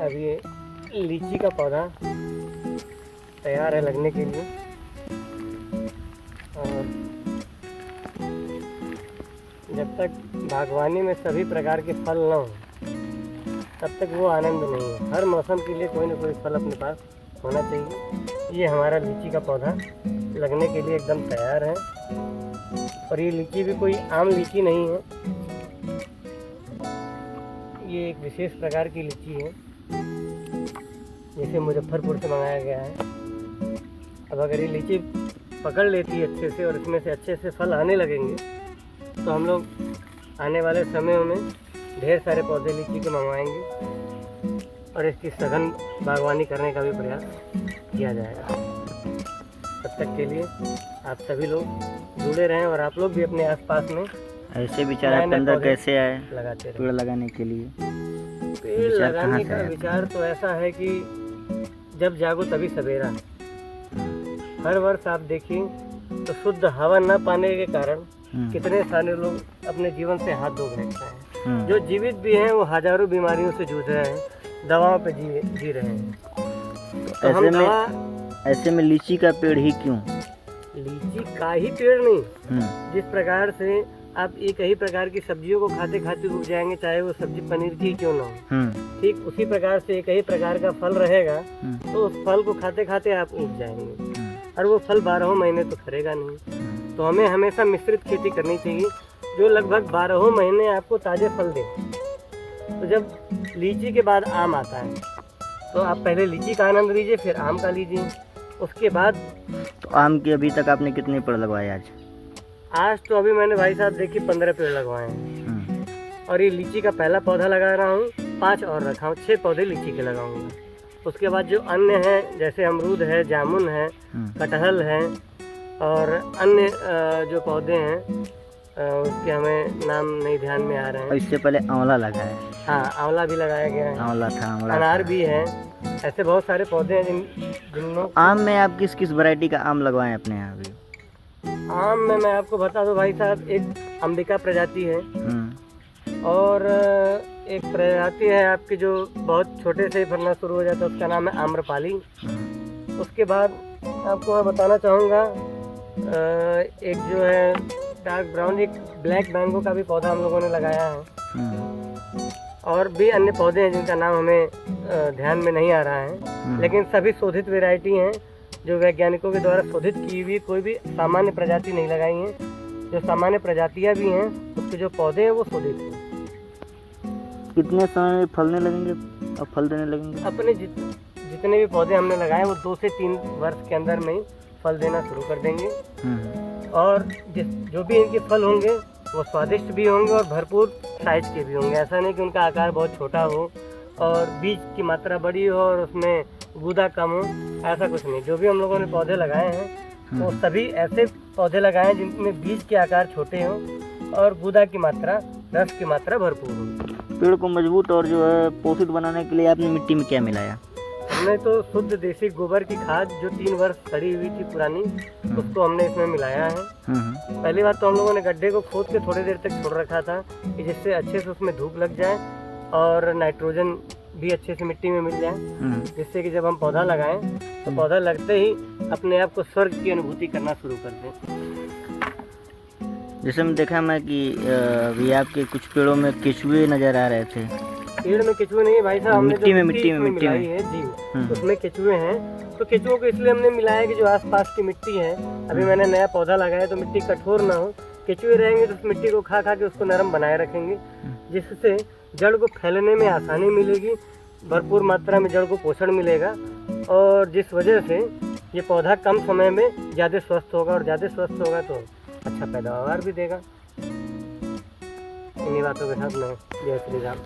अब ये लीची का पौधा तैयार है लगने के लिए। और जब तक बागवानी में सभी प्रकार के फल न हो तब तक वो आनंद नहीं है। हर मौसम के लिए कोई ना कोई फल अपने पास होना चाहिए। ये हमारा लीची का पौधा लगने के लिए एकदम तैयार है। और ये लीची भी कोई आम लीची नहीं है, ये एक विशेष प्रकार की लीची है, जैसे मुजफ्फरपुर से मंगाया गया है। अब अगर ये लीची पकड़ लेती है अच्छे से और इसमें से अच्छे से फल आने लगेंगे तो हम लोग आने वाले समयों में ढेर सारे पौधे लीची के मंगवाएंगे और इसकी सघन बागवानी करने का भी प्रयास किया जाएगा। तब तक के लिए आप सभी लोग जुड़े रहें और आप लोग भी अपने आसपास में ऐसे विचार आपके अंदर कैसे आए लगाते पेड़ लगाने के लिए? पेड़ लगाने का विचार तो ऐसा है कि जब जागो तभी सवेरा। हर वर्ष आप देखिए तो शुद्ध हवा न पाने के कारण कितने सारे लोग अपने जीवन से हाथ धो बैठते हैं। जो जीवित भी हैं वो हजारों बीमारियों से जूझ रहे हैं, दवाओं पे जी रहे हैं। तो ऐसे में लीची का पेड़ ही क्यों? लीची का ही पेड़ नहीं, जिस प्रकार से आप एक ही प्रकार की सब्जियों को खाते खाते उग जाएंगे, चाहे वो सब्जी पनीर की क्यों ना हो, ठीक उसी प्रकार से एक ही प्रकार का फल रहेगा तो उस फल को खाते खाते आप उग जाएंगे। और वो फल 12 महीने तो फलेगा नहीं। तो हमें हमेशा मिश्रित खेती करनी चाहिए जो लगभग 12 महीने आपको ताज़े फल दे। तो जब लीची के बाद आम आता है तो आप पहले लीची का आनंद लीजिए, फिर आम का लीजिए, उसके बाद। तो आम के अभी तक आपने कितने पेड़ लगवाए आज? आज तो अभी मैंने भाई साहब देखिए 15 पेड़ लगवाए हैं। और ये लीची का पहला पौधा लगा रहा हूँ, 5 और रखा हूँ, 6 पौधे लीची के लगाऊंगा। उसके बाद जो अन्य हैं जैसे अमरूद है, जामुन है, कटहल है और अन्य जो पौधे हैं उसके हमें नाम नहीं ध्यान में आ रहे हैं। इससे पहले आंवला लगा है। हाँ, आंवला भी लगाया गया है। आंवला था, अनार भी है। ऐसे बहुत सारे पौधे हैं जिनमें। आम में आप किस किस वैरायटी का आम लगवाएं अपने यहाँ भी? आम में मैं आपको बता दूं भाई साहब, एक अंबिका प्रजाति है और एक प्रजाति है आपकी जो बहुत छोटे से फलना शुरू हो जाता है, उसका नाम है आम्रपाली। उसके बाद आपको मैं बताना चाहूँगा एक जो है डार्क ब्राउन, एक ब्लैक मैंगो का भी पौधा हम लोगों ने लगाया है। और भी अन्य पौधे हैं जिनका नाम हमें ध्यान में नहीं आ रहा है, लेकिन सभी शोधित वैरायटी हैं जो वैज्ञानिकों के द्वारा शोधित की हुई, कोई भी सामान्य प्रजाति नहीं लगाई है। जो सामान्य प्रजातियां भी हैं उसके जो पौधे हैं वो शोधित हैं। कितने समय में फलने लगेंगे और फल देने लगेंगे? अपने जितने भी पौधे हमने लगाए वो 2 से 3 वर्ष के अंदर में ही फल देना शुरू कर देंगे। और जो भी इनके फल होंगे वो स्वादिष्ट भी होंगे और भरपूर साइज के भी होंगे। ऐसा नहीं कि उनका आकार बहुत छोटा हो और बीज की मात्रा बड़ी हो और उसमें गूदा कम हो, ऐसा कुछ नहीं। जो भी हम लोगों ने पौधे लगाए हैं वो सभी ऐसे पौधे लगाए हैं जिनमें बीज के आकार छोटे हों और गूदा की मात्रा, रस की मात्रा भरपूर हो। पेड़ को मजबूत और जो है पोषित बनाने के लिए आपने मिट्टी में क्या मिलाया? हमने तो शुद्ध देसी गोबर की खाद जो 3 वर्ष सड़ी हुई थी पुरानी, उसको हमने इसमें मिलाया है। पहली बात तो हम लोगों ने गड्ढे को खोद के थोड़ी देर तक छोड़ रखा था कि जिससे अच्छे से उसमें धूप लग जाए और नाइट्रोजन भी अच्छे से मिट्टी में मिल जाए, जिससे कि जब हम पौधा लगाएं तो पौधा लगते ही अपने आप को स्वर्ग की अनुभूति करना शुरू कर दें। जैसे मैं देखा मैं कि अभी आपके कुछ पेड़ों में केचुए नजर आ रहे थे। पेड़ में केचुए नहीं है भाई साहब, हमने मिट्टी में मिलाई है जी, उसमें केचुए हैं। तो केचुओं को इसलिए हमने मिलाया कि जो आसपास की मिट्टी है, अभी मैंने नया पौधा लगाया तो मिट्टी कठोर ना हो, केचुए रहेंगे तो उस मिट्टी को खा के उसको नरम बनाए रखेंगे, जिससे जड़ को फैलने में आसानी मिलेगी, भरपूर मात्रा में जड़ को पोषण मिलेगा और जिस वजह से ये पौधा कम समय में ज़्यादा स्वस्थ होगा और ज़्यादा स्वस्थ होगा तो अच्छा पैदावार भी देगा। इन्हीं बातों के साथ मैं जय श्री राम।